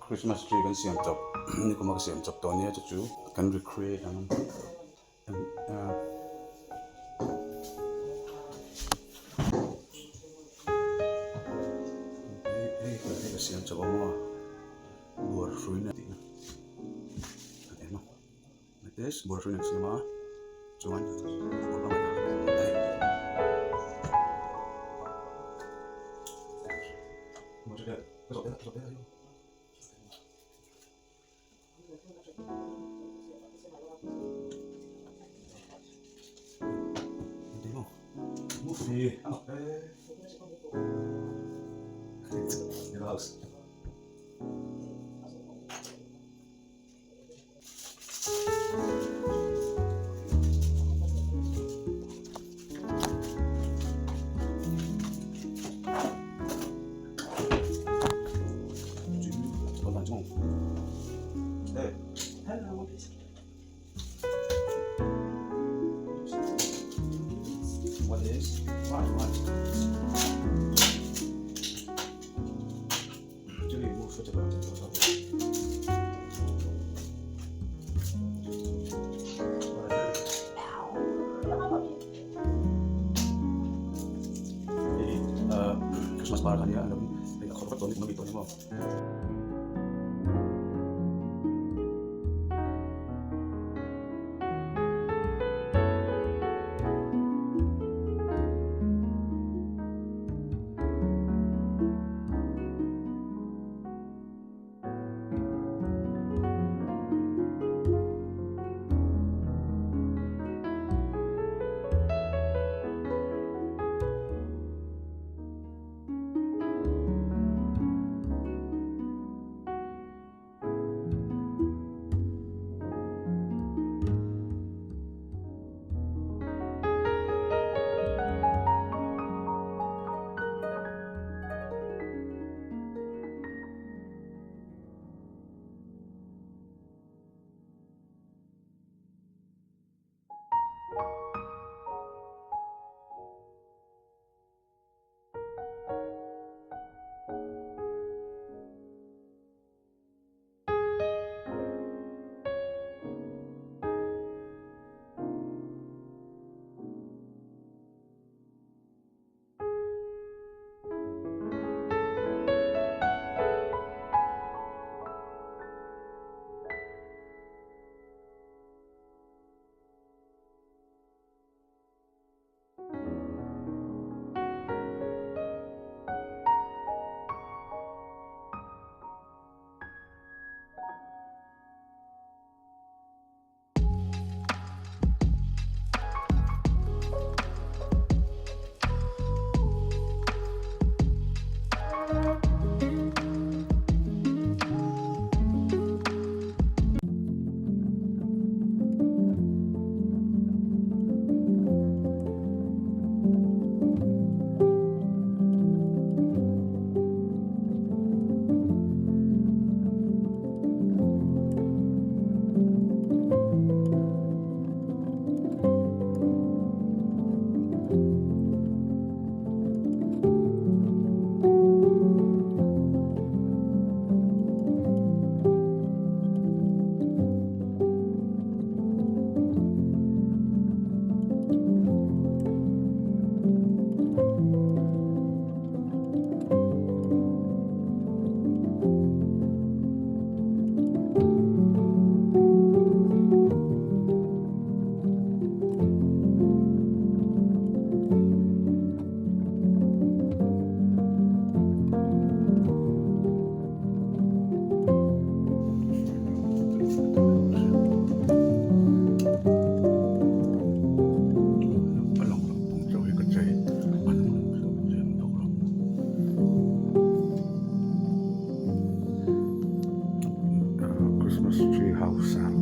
Christmas tree kan siam chop ni kuma siam chop to ni chu kan recreate ang siam chop mo buar fruit na tin atin mo like this buar fruit na siam cuman Movie. Your house. Hey, hello. What is? What? Jadi ibu sudah berada di sana. Jadi Christmas party ya, ada korban tonik begitu nih mau. Christmas tree house.